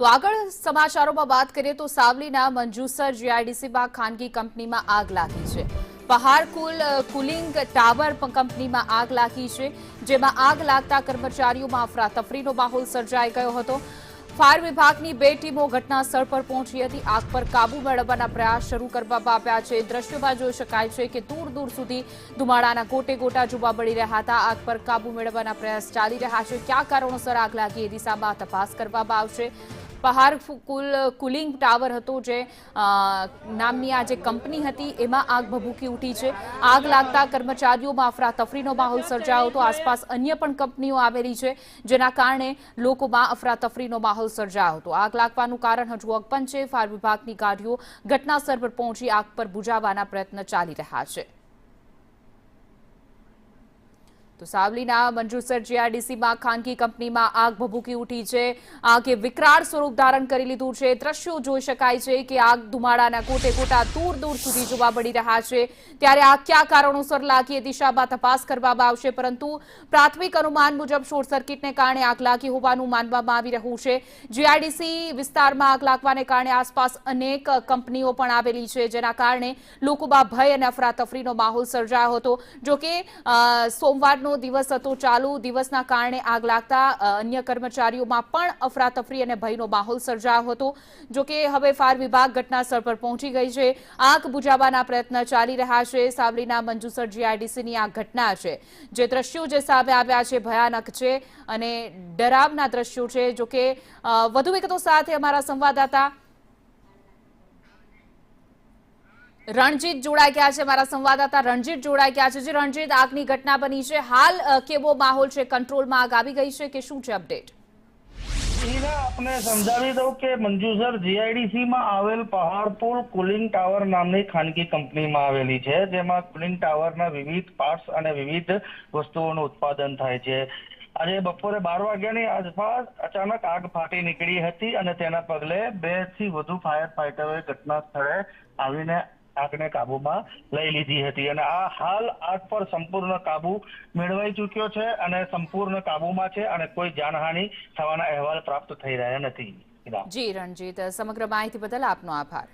તો આગળ સમાચારોમાં વાત કરીએ તો સાવલીના મંજુસર જીઆઈડીસીમાં ખાનગી કંપનીમાં આગ લાગી છે। પહાડ કુલિંગ ટાવર કંપનીમાં આગ લાગી છે, જેમાં આગ લાગતા કર્મચારીઓમાં અફરાતફરીનો માહોલ સર્જાઈ ગયો હતો। ફાયર વિભાગની 2 ટીમો ઘટના સ્થળ પર પહોંચી હતી। આગ પર કાબુ મેળવવાના પ્રયાસ શરૂ કરવામાં આવ્યા છે। દ્રશ્યોમાં જોઈ શકાય છે કે દૂર દૂર સુધી ધુમાડાના ગોટે ગોટા જોવા મળી રહ્યા હતા। આગ પર કાબુ મેળવવાના પ્રયાસ ચાલી રહ્યા છે। કયા કારણોસર આગ લાગી એ દિશામાં તપાસ કરવામાં આવશે। પહાડ કુલિંગ ટાવર હતો જે નામની આ જે કંપની હતી એમાં આગ ભભૂકી ઉઠી છે। આગ લાગતા કર્મચારીઓમાં અફરાતફરીનો માહોલ સર્જાયો હતો। આસપાસ અન્ય પણ કંપનીઓ આવેલી છે, જેના કારણે લોકોમાં અફરાતફરીનો માહોલ સર્જાયો હતો। આગ લાગવાનું કારણ હજુ અકબંધ છે। ફાયર વિભાગની ગાડીઓ ઘટના સ્થળ પર પહોંચી આગ પર બુઝાવવાના પ્રયત્ન ચાલી રહ્યા છે। તો સાવલીના મંજુસર જીઆઈડીસીમાં ખાનગી કંપનીમાં આગ ભભૂકી ઉઠી છે। આગે વિકરાળ સ્વરૂપ ધારણ કરી લીધું છે। દ્રશ્યો જોઈ શકાય છે કે આગ ધુમાડાના ગોટે ગોટા દૂર દૂર સુધી જોવા મળી રહ્યા છે। ત્યારે આગ કયા કારણોસર લાગી એ દિશામાં તપાસ કરવામાં આવશે, પરંતુ પ્રાથમિક અનુમાન મુજબ શોર્ટ સર્કિટને કારણે આગ લાગી હોવાનું માનવામાં આવી રહ્યું છે। જીઆઈડીસી વિસ્તારમાં આગ લાગવાને કારણે આસપાસ અનેક કંપનીઓ પણ આવેલી છે, જેના કારણે લોકોમાં ભય અને અફરાતફરીનો માહોલ સર્જાયો હતો। જોકે સોમવાર દિવસ હતો, ચાલુ દિવસના કારણે આગ લાગતા અન્ય કર્મચારીઓમાં પણ અફરાતફરી અને ભયનો માહોલ સર્જાયો હતો। જોકે હવે ફાયર વિભાગ ઘટના સ્થળ પર પહોંચી ગઈ છે। આગ બુઝાવવાના પ્રયત્ન ચાલી રહ્યા છે। સાવલીના મંજુસર જીઆઈડીસીની આ ઘટના છે, જે દ્રશ્યો જે સામે આવ્યા છે ભયાનક છે અને ડરાવના દ્રશ્યો છે। જોકે વધુ વિગતો સાથે અમારા સંવાદદાતા રણજીત જોડાઈ ગયા છે। મારા સંવાદદાતા રણજીત જોડાઈ ગયા છે। રણજીત, આગની ઘટના બની છે, હાલ કેવો માહોલ છે? કંટ્રોલમાં આગ આવી ગઈ છે કે શું છે અપડેટ? આપને સમજાવી દઉં કે મંજુસર જીઆઈડીસી માં આવેલ પહાડપુર કુલિંગ ટાવર નામની ખાનગી કંપનીમાં આવેલી છે, જેમાં કુલિંગ ટાવરના વિવિધ પાર્ટ્સ અને વિવિધ વસ્તુઓનું ઉત્પાદન થાય છે। આજે બપોરે 12 વાગ્યાની આસપાસ અચાનક આગ ફાટી નીકળી હતી અને તેના પગલે 2 થી વધુ ફાયર ફાઈટરોએ ઘટના સ્થળે આવીને આગને કાબુમાં લઈ લીધી હતી અને આ હાલ આગ પર સંપૂર્ણ કાબુ મેળવાઈ ચૂક્યો છે અને સંપૂર્ણ કાબુમાં છે અને કોઈ જાનહાનિ થવાના અહેવાલ પ્રાપ્ત થઈ રહ્યા નથી। જી રણજીત, સમગ્ર માહિતી બદલ આપનો આભાર।